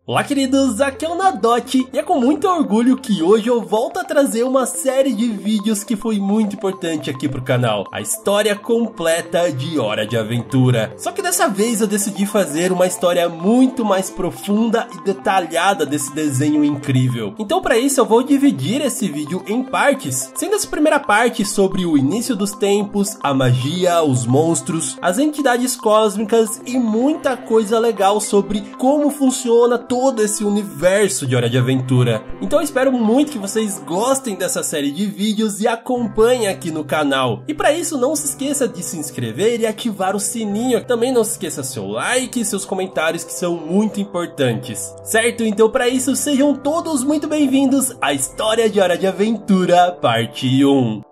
Olá queridos, aqui é o Nadotti e é com muito orgulho que hoje eu volto a trazer uma série de vídeos que foi muito importante aqui pro canal. A história completa de Hora de Aventura. Só que dessa vez eu decidi fazer uma história muito mais profunda e detalhada desse desenho incrível. Então para isso eu vou dividir esse vídeo em partes, sendo essa primeira parte sobre o início dos tempos, a magia, os monstros, as entidades cósmicas e muita coisa legal sobre como funciona todo esse universo de Hora de Aventura. Então eu espero muito que vocês gostem dessa série de vídeos e acompanhem aqui no canal. E para isso não se esqueça de se inscrever e ativar o sininho. Também não se esqueça seu like e seus comentários, que são muito importantes. Certo? Então para isso sejam todos muito bem-vindos à História de Hora de Aventura, parte 1.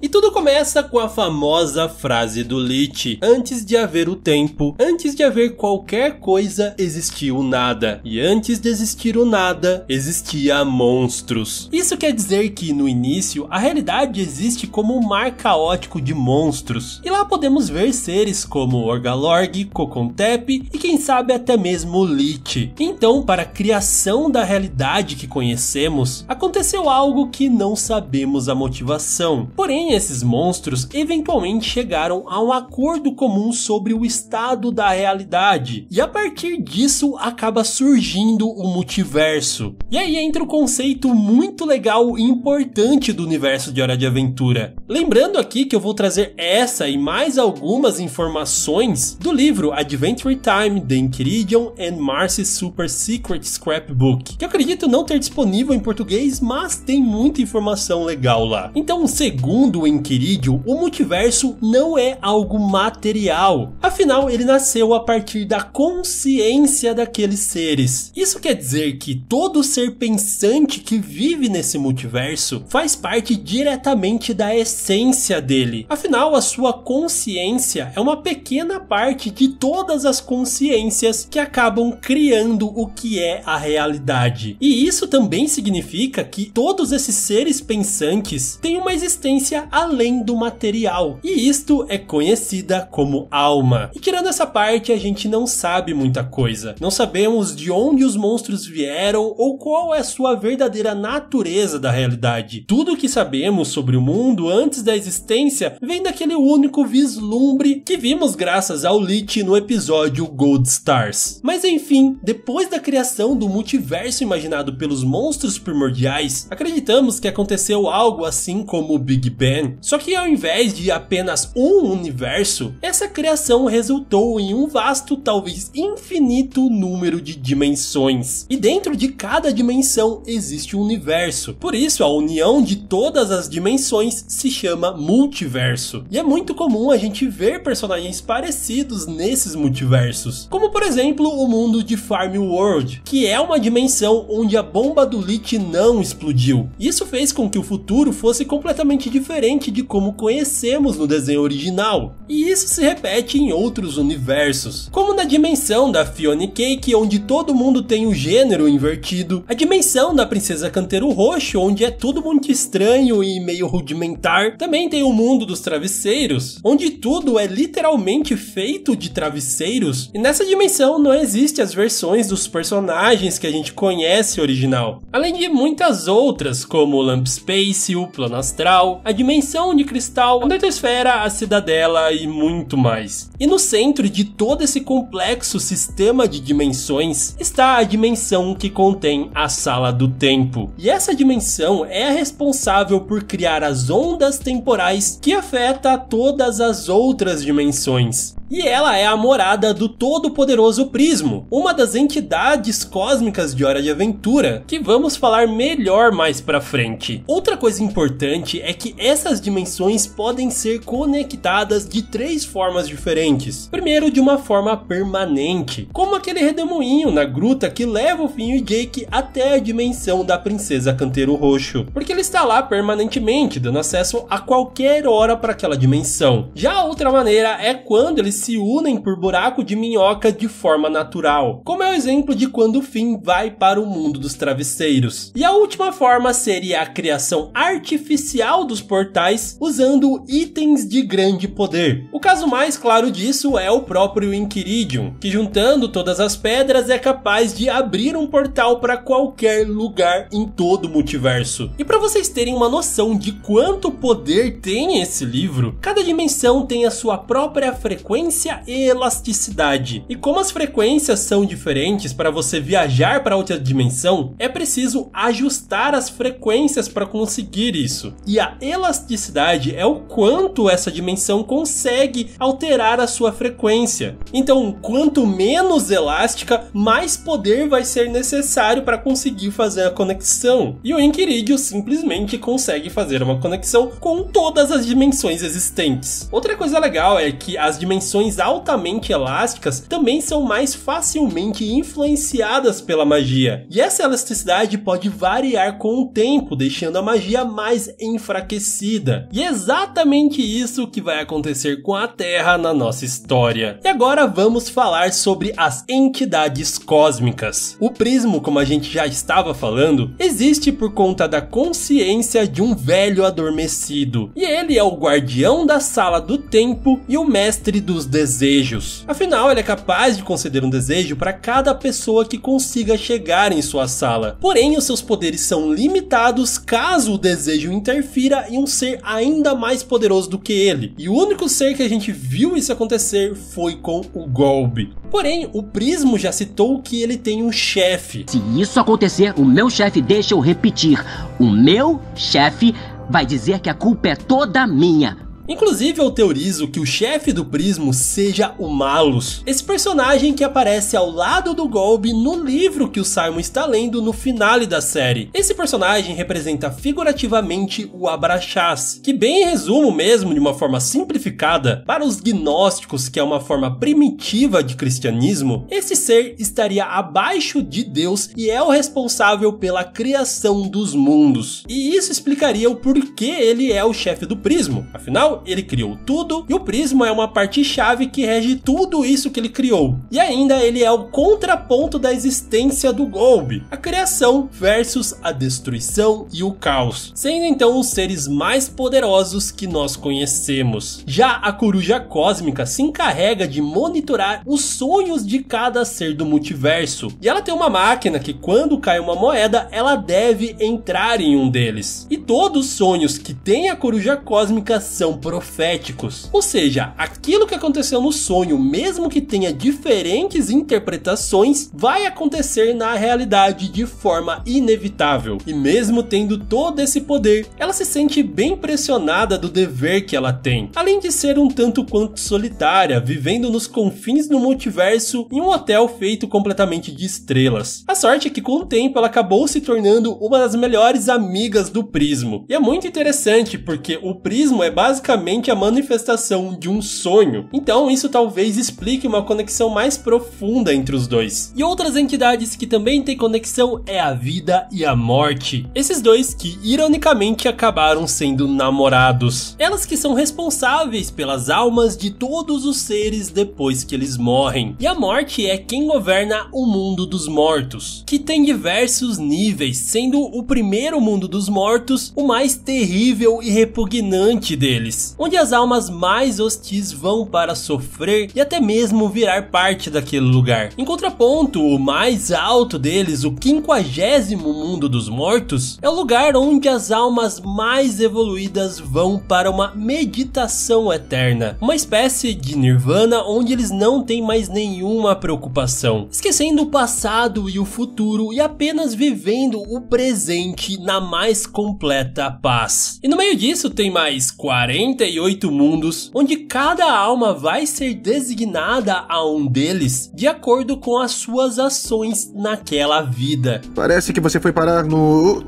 E tudo começa com a famosa frase do Lich: antes de haver o tempo, antes de haver qualquer coisa, existiu nada. E antes de existir o nada, existia monstros. Isso quer dizer que no início, a realidade existe como um mar caótico de monstros. E lá podemos ver seres como Orgalorg, Cocontep e quem sabe até mesmo o Lich. Então, para a criação da realidade que conhecemos, aconteceu algo que não sabemos a motivação. Porém, esses monstros eventualmente chegaram a um acordo comum sobre o estado da realidade, e a partir disso acaba surgindo o multiverso. E aí entra o conceito muito legal e importante do universo de Hora de Aventura. Lembrando aqui que eu vou trazer essa e mais algumas informações do livro Adventure Time, The Enchiridion and Marcy's Super Secret Scrapbook, que eu acredito não ter disponível em português, mas tem muita informação legal lá. Então, segundo o Enchiridion, o multiverso não é algo material. Afinal, ele nasceu a partir da consciência daqueles seres. Isso quer dizer que todo ser pensante que vive nesse multiverso faz parte diretamente da essência dele. Afinal, a sua consciência é uma pequena parte de todas as consciências que acabam criando o que é a realidade. E isso também significa que todos esses seres pensantes têm uma existência além do material, e isto é conhecida como alma. E tirando essa parte, a gente não sabe muita coisa. Não sabemos de onde os monstros vieram ou qual é a sua verdadeira natureza da realidade. Tudo o que sabemos sobre o mundo antes da existência vem daquele único vislumbre que vimos graças ao Lich no episódio Gold Stars. Mas enfim, depois da criação do multiverso imaginado pelos monstros primordiais, acreditamos que aconteceu algo assim como o Big Bang. Só que ao invés de apenas um universo, essa criação resultou em um vasto, talvez infinito número de dimensões. E dentro de cada dimensão existe um universo. Por isso a união de todas as dimensões se chama multiverso. E é muito comum a gente ver personagens parecidos nesses multiversos. Como por exemplo o mundo de Farm World, que é uma dimensão onde a bomba do Lich não explodiu. Isso fez com que o futuro fosse completamente diferente de como conhecemos no desenho original. E isso se repete em outros universos, como na dimensão da Fiona Cake, onde todo mundo tem o gênero invertido, a dimensão da Princesa Canteiro Roxo, onde é tudo muito estranho e meio rudimentar. Também tem o mundo dos travesseiros, onde tudo é literalmente feito de travesseiros, e nessa dimensão não existe as versões dos personagens que a gente conhece original, além de muitas outras, como o Lamp Space, o Plano Astral, a dimensão de cristal, a Netosfera, a Cidadela e muito mais. E no centro de todo esse complexo sistema de dimensões está a dimensão que contém a Sala do Tempo. E essa dimensão é a responsável por criar as ondas temporais que afetam todas as outras dimensões. E ela é a morada do todo-poderoso Prismo, uma das entidades cósmicas de Hora de Aventura, que vamos falar melhor mais pra frente. Outra coisa importante é que essas dimensões podem ser conectadas de 3 formas diferentes. Primeiro, de uma forma permanente, como aquele redemoinho na gruta que leva o Finn e o Jake até a dimensão da Princesa Canteiro Roxo, porque ele está lá permanentemente, dando acesso a qualquer hora para aquela dimensão. Já a outra maneira é quando eles eles se unem por buraco de minhoca de forma natural, como é o exemplo de quando o Finn vai para o mundo dos travesseiros. E a última forma seria a criação artificial dos portais usando itens de grande poder. O caso mais claro disso é o próprio Inquiridium, que juntando todas as pedras é capaz de abrir um portal para qualquer lugar em todo o multiverso. E para vocês terem uma noção de quanto poder tem esse livro, cada dimensão tem a sua própria frequência e elasticidade. E como as frequências são diferentes para você viajar para outra dimensão, é preciso ajustar as frequências para conseguir isso. E a elasticidade é o quanto essa dimensão consegue alterar a sua frequência. Então, quanto menos elástica, mais poder vai ser necessário para conseguir fazer a conexão. E o Inquiridium simplesmente consegue fazer uma conexão com todas as dimensões existentes. Outra coisa legal é que as dimensões altamente elásticas também são mais facilmente influenciadas pela magia. E essa elasticidade pode variar com o tempo, deixando a magia mais enfraquecida. E é exatamente isso que vai acontecer com a Terra na nossa história. E agora vamos falar sobre as entidades cósmicas. O prismo, como a gente já estava falando, existe por conta da consciência de um velho adormecido. E ele é o guardião da sala do tempo e o mestre dos desejos. Afinal, ele é capaz de conceder um desejo para cada pessoa que consiga chegar em sua sala. Porém, os seus poderes são limitados caso o desejo interfira em um ser ainda mais poderoso do que ele. E o único ser que a gente viu isso acontecer foi com o Golb. Porém, o Prismo já citou que ele tem um chefe. Se isso acontecer, o meu chefe, deixa eu repetir, o meu chefe vai dizer que a culpa é toda minha. Inclusive, eu teorizo que o chefe do Prismo seja o Malus, esse personagem que aparece ao lado do Golb no livro que o Simon está lendo no finale da série. Esse personagem representa figurativamente o Abraxas, que bem em resumo mesmo, de uma forma simplificada, para os gnósticos, que é uma forma primitiva de cristianismo, esse ser estaria abaixo de Deus e é o responsável pela criação dos mundos. E isso explicaria o porquê ele é o chefe do Prismo. Afinal, ele criou tudo e o Prismo é uma parte-chave que rege tudo isso que ele criou. E ainda ele é o contraponto da existência do Golb, a criação versus a destruição e o caos, sendo então os seres mais poderosos que nós conhecemos. Já a Coruja Cósmica se encarrega de monitorar os sonhos de cada ser do multiverso, e ela tem uma máquina que quando cai uma moeda, ela deve entrar em um deles. E todos os sonhos que tem a Coruja Cósmica são proféticos, ou seja, aquilo que aconteceu no sonho, mesmo que tenha diferentes interpretações, vai acontecer na realidade de forma inevitável. E mesmo tendo todo esse poder, ela se sente bem pressionada do dever que ela tem, além de ser um tanto quanto solitária, vivendo nos confins do multiverso em um hotel feito completamente de estrelas. A sorte é que com o tempo ela acabou se tornando uma das melhores amigas do Prismo. E é muito interessante porque o Prismo é basicamente a manifestação de um sonho. Então isso talvez explique uma conexão mais profunda entre os dois. E outras entidades que também têm conexão é a vida e a morte. Esses dois que ironicamente acabaram sendo namorados. Elas que são responsáveis pelas almas de todos os seres depois que eles morrem. E a morte é quem governa o mundo dos mortos, que tem diversos níveis, sendo o primeiro mundo dos mortos o mais terrível e repugnante deles, onde as almas mais hostis vão para sofrer e até mesmo virar parte daquele lugar. Em contraponto, o mais alto deles, o 50º mundo dos mortos, é o lugar onde as almas mais evoluídas vão para uma meditação eterna, uma espécie de nirvana onde eles não têm mais nenhuma preocupação, esquecendo o passado e o futuro e apenas vivendo o presente na mais completa paz. E no meio disso tem mais 48 mundos, onde cada alma vai ser designada a um deles de acordo com as suas ações naquela vida. Parece que você foi parar no...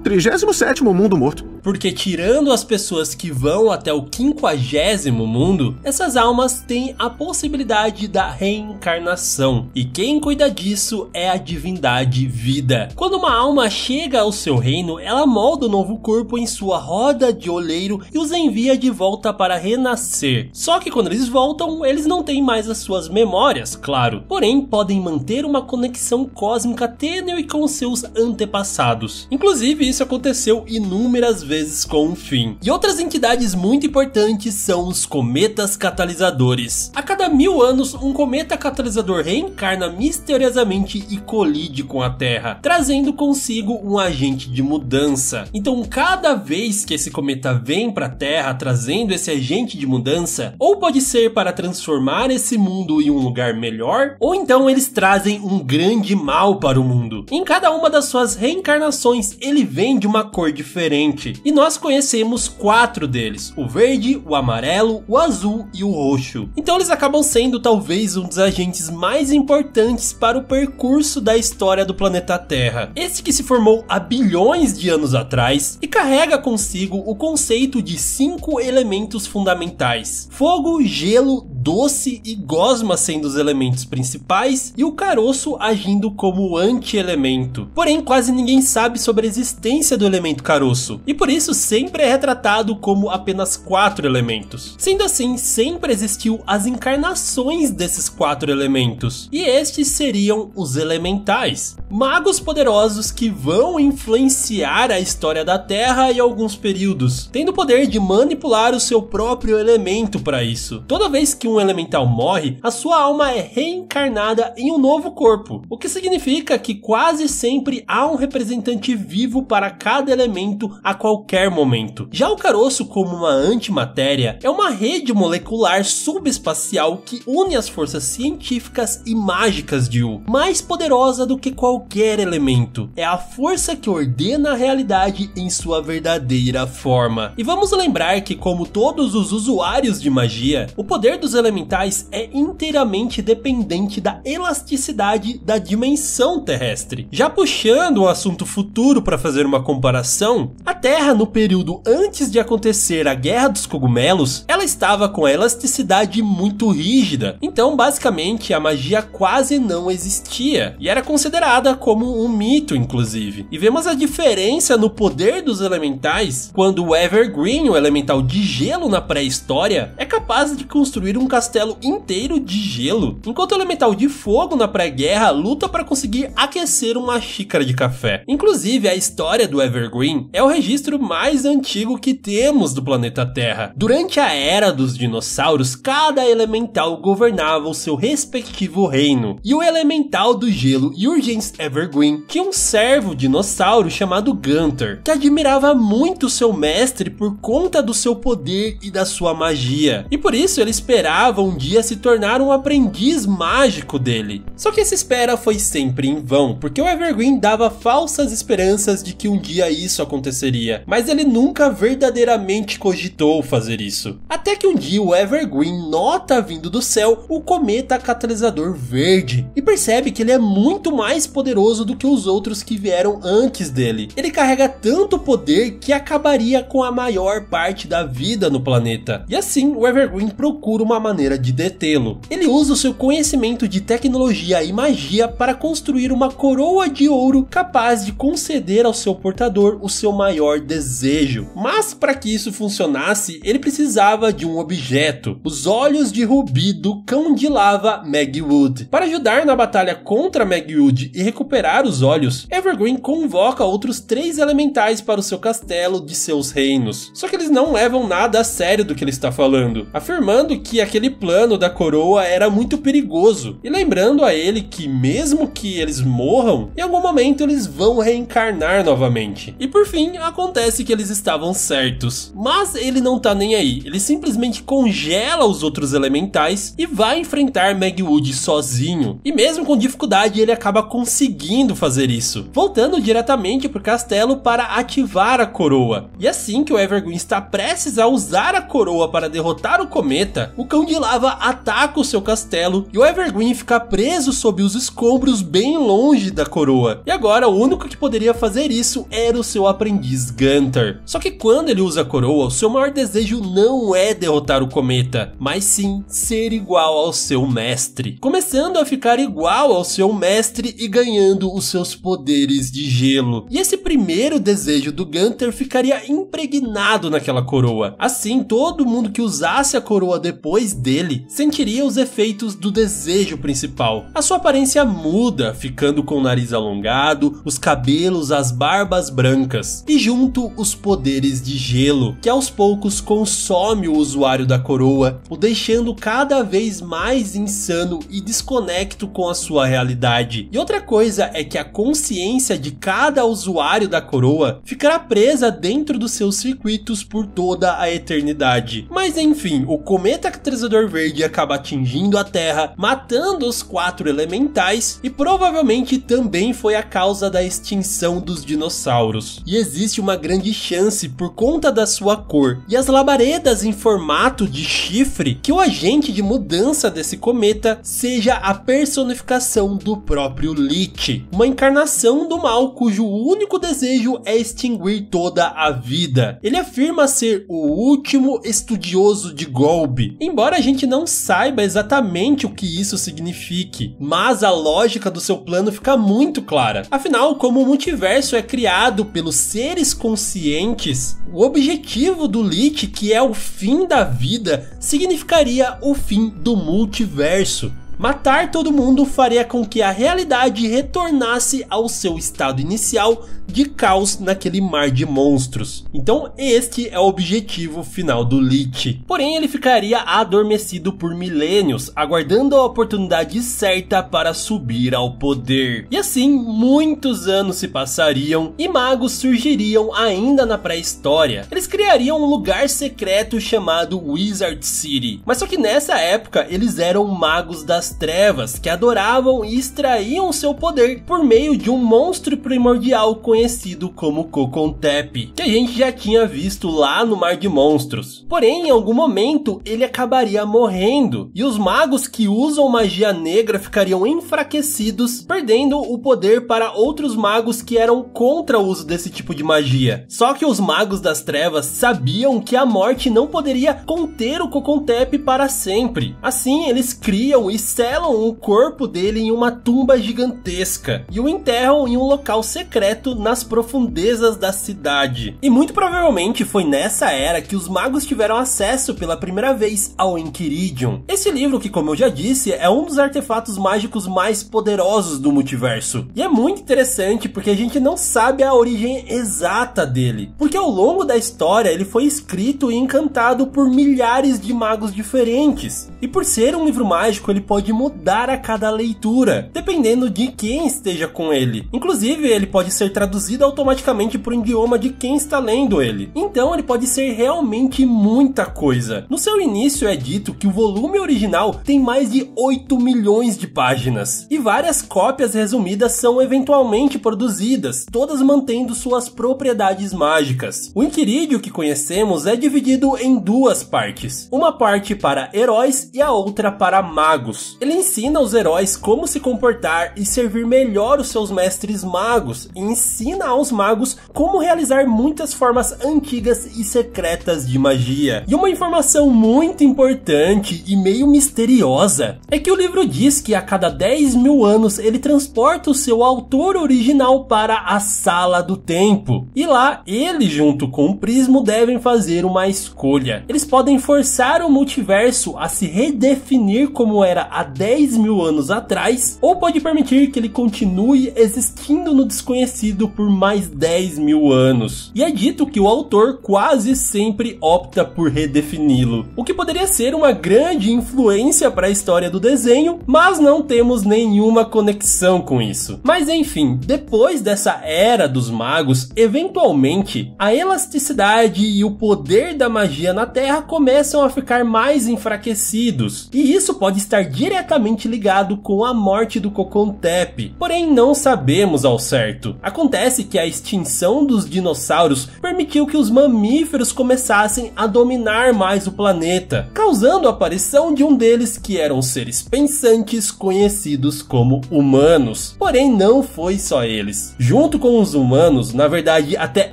37º mundo morto. porque tirando as pessoas que vão até o 50º mundo, essas almas têm a possibilidade da reencarnação, e quem cuida disso é a divindade Vida. Quando uma alma chega ao seu reino, ela molda o novo corpo em sua roda de oleiro e os envia de volta para renascer. Só que quando eles voltam, eles não têm mais as suas memórias, claro, porém podem manter uma conexão cósmica tênue com seus antepassados. Inclusive isso aconteceu inúmeras vezes com o Finn. E outras entidades muito importantes são os cometas catalisadores. A cada 1000 anos, um cometa catalisador reencarna misteriosamente e colide com a Terra, trazendo consigo um agente de mudança. Então cada vez que esse cometa vem para a Terra trazendo esse agente de mudança, ou pode ser para transformar esse mundo em um lugar melhor, ou então eles trazem um grande mal para o mundo. Em cada uma das suas reencarnações, ele vem de uma cor diferente, e nós conhecemos 4 deles: o verde, o amarelo, o azul e o roxo. Então eles acabam sendo talvez um dos agentes mais importantes para o percurso da história do planeta Terra. Esse que se formou há bilhões de anos atrás e carrega consigo o conceito de 5 elementos fundamentais: fogo, gelo, doce e gosma sendo os elementos principais, e o caroço agindo como anti-elemento. Porém, quase ninguém sabe sobre a existência do elemento caroço, e por isso sempre é retratado como apenas 4 elementos. Sendo assim, sempre existiu as encarnações desses 4 elementos, e estes seriam os elementais, magos poderosos que vão influenciar a história da Terra em alguns períodos, tendo o poder de manipular o seu próprio elemento para isso. Toda vez que um elemental morre, a sua alma é reencarnada em um novo corpo, o que significa que quase sempre há um representante vivo para cada elemento a qualquer momento. Já o caroço, como uma antimatéria, é uma rede molecular subespacial que une as forças científicas e mágicas de Yu, mais poderosa do que qualquer elemento. É a força que ordena a realidade em sua verdadeira forma. E vamos lembrar que, como todos os usuários de magia, o poder dos elementais é inteiramente dependente da elasticidade da dimensão terrestre. Já puxando um assunto futuro para fazer uma comparação, a Terra no período antes de acontecer a Guerra dos Cogumelos, ela estava com a elasticidade muito rígida, então basicamente a magia quase não existia, e era considerada como um mito inclusive. E vemos a diferença no poder dos elementais quando o Evergreen, o elemental de gelo na pré-história, é capaz de construir um castelo inteiro de gelo, enquanto o elemental de fogo na pré-guerra luta para conseguir aquecer uma xícara de café. Inclusive, a história do Evergreen é o registro mais antigo que temos do planeta Terra. Durante a era dos dinossauros, cada elemental governava o seu respectivo reino, e o elemental do gelo, Jurgens Evergreen, tinha um servo dinossauro chamado Gunther, que admirava muito seu mestre por conta do seu poder e da sua magia, e por isso ele esperava um dia se tornar um aprendiz mágico dele. Só que essa espera foi sempre em vão, porque o Evergreen dava falsas esperanças de que um dia isso aconteceria, mas ele nunca verdadeiramente cogitou fazer isso. Até que um dia o Evergreen nota vindo do céu o cometa catalisador verde e percebe que ele é muito mais poderoso do que os outros que vieram antes dele. Ele carrega tanto poder que acabaria com a maior parte da vida no planeta, e assim o Evergreen procura uma maneira de detê-lo. Ele usa o seu conhecimento de tecnologia e magia para construir uma coroa de ouro capaz de conceder ao seu portador o seu maior desejo. Mas para que isso funcionasse, ele precisava de um objeto: os olhos de rubi do cão de lava Magwood. Para ajudar na batalha contra Magwood e recuperar os olhos, Evergreen convoca outros 3 elementais para o seu castelo de seus reinos. Só que eles não levam nada a sério do que ele está falando, afirmando que aquele plano da coroa era muito perigoso, e lembrando a ele que mesmo que eles morram, em algum momento eles vão reencarnar novamente. E por fim, acontece que eles estavam certos. Mas ele não tá nem aí, ele simplesmente congela os outros elementais e vai enfrentar Magwood sozinho. E mesmo com dificuldade, ele acaba conseguindo conseguindo fazer isso, voltando diretamente para o castelo para ativar a coroa. E assim que o Evergreen está prestes a usar a coroa para derrotar o cometa, o Cão de Lava ataca o seu castelo e o Evergreen fica preso sob os escombros bem longe da coroa. E agora o único que poderia fazer isso era o seu aprendiz Gunter. Só que quando ele usa a coroa, o seu maior desejo não é derrotar o cometa, mas sim ser igual ao seu mestre, começando a ficar igual ao seu mestre e ganhando os seus poderes de gelo. E esse primeiro desejo do Gunter ficaria impregnado naquela coroa. Assim, todo mundo que usasse a coroa depois dele sentiria os efeitos do desejo principal. A sua aparência muda, ficando com o nariz alongado, os cabelos, as barbas brancas e junto os poderes de gelo, que aos poucos consome o usuário da coroa, o deixando cada vez mais insano e desconecto com a sua realidade. E outra coisa é que a consciência de cada usuário da coroa ficará presa dentro dos seus circuitos por toda a eternidade. Mas enfim, o cometa catalisador verde acaba atingindo a Terra, matando os 4 elementais e provavelmente também foi a causa da extinção dos dinossauros. E existe uma grande chance, por conta da sua cor e as labaredas em formato de chifre, que o agente de mudança desse cometa seja a personificação do próprio Lich, uma encarnação do mal cujo único desejo é extinguir toda a vida. Ele afirma ser o último estudioso de Golb, embora a gente não saiba exatamente o que isso signifique, mas a lógica do seu plano fica muito clara. Afinal, como o multiverso é criado pelos seres conscientes, o objetivo do Lich, que é o fim da vida, significaria o fim do multiverso. Matar todo mundo faria com que a realidade retornasse ao seu estado inicial de caos naquele mar de monstros. Então este é o objetivo final do Lich. Porém, ele ficaria adormecido por milênios, aguardando a oportunidade certa para subir ao poder. E assim, muitos anos se passariam e magos surgiriam ainda na pré-história. Eles criariam um lugar secreto chamado Wizard City. Mas só que nessa época, eles eram magos das trevas, que adoravam e extraíam seu poder por meio de um monstro primordial conhecido como Cocontep, que a gente já tinha visto lá no Mar de Monstros. Porém, em algum momento, ele acabaria morrendo, e os magos que usam magia negra ficariam enfraquecidos, perdendo o poder para outros magos que eram contra o uso desse tipo de magia. Só que os magos das trevas sabiam que a morte não poderia conter o Cocontep para sempre. Assim, eles criam e selam o corpo dele em uma tumba gigantesca e o enterram em um local secreto nas profundezas da cidade. E muito provavelmente foi nessa era que os magos tiveram acesso pela primeira vez ao Enchiridion. Esse livro, que como eu já disse, é um dos artefatos mágicos mais poderosos do multiverso. E é muito interessante porque a gente não sabe a origem exata dele, porque ao longo da história ele foi escrito e encantado por milhares de magos diferentes. E por ser um livro mágico, ele pode mudar a cada leitura, dependendo de quem esteja com ele. Inclusive, ele pode ser traduzido automaticamente para o idioma de quem está lendo ele. Então, ele pode ser realmente muita coisa. No seu início é dito que o volume original tem mais de 8 milhões de páginas, e várias cópias resumidas são eventualmente produzidas, todas mantendo suas propriedades mágicas. O Enchiridion que conhecemos é dividido em duas partes, uma parte para heróis e a outra para magos. Ele ensina aos heróis como se comportar e servir melhor os seus mestres magos, e ensina aos magos como realizar muitas formas antigas e secretas de magia. E uma informação muito importante e meio misteriosa é que o livro diz que a cada 10 mil anos ele transporta o seu autor original para a Sala do Tempo, e lá ele junto com o Prismo devem fazer uma escolha. Eles podem forçar o multiverso a se redefinir como era há 10 mil anos atrás, ou pode permitir que ele continue existindo no desconhecido por mais 10 mil anos. E é dito que o autor quase sempre opta por redefini-lo, o que poderia ser uma grande influência para a história do desenho, mas não temos nenhuma conexão com isso. Mas enfim, depois dessa era dos magos, eventualmente a elasticidade e o poder da magia na Terra começam a ficar mais enfraquecidos, e isso pode estar diretamente diretamente ligado com a morte do Cocontep, porém não sabemos ao certo. Acontece que a extinção dos dinossauros permitiu que os mamíferos começassem a dominar mais o planeta, causando a aparição de um deles que eram seres pensantes conhecidos como humanos. Porém não foi só eles. Junto com os humanos, na verdade até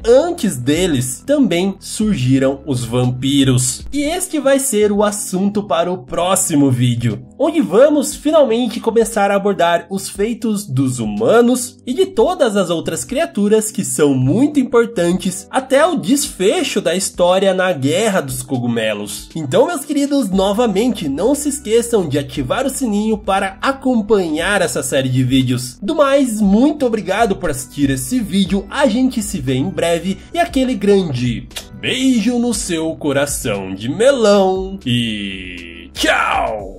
antes deles, também surgiram os vampiros. E este vai ser o assunto para o próximo vídeo, onde vamos finalmente começar a abordar os feitos dos humanos e de todas as outras criaturas que são muito importantes até o desfecho da história na Guerra dos Cogumelos. Então, meus queridos, novamente não se esqueçam de ativar o sininho para acompanhar essa série de vídeos. Do mais, muito obrigado por assistir esse vídeo, a gente se vê em breve e aquele grande beijo no seu coração de melão e tchau!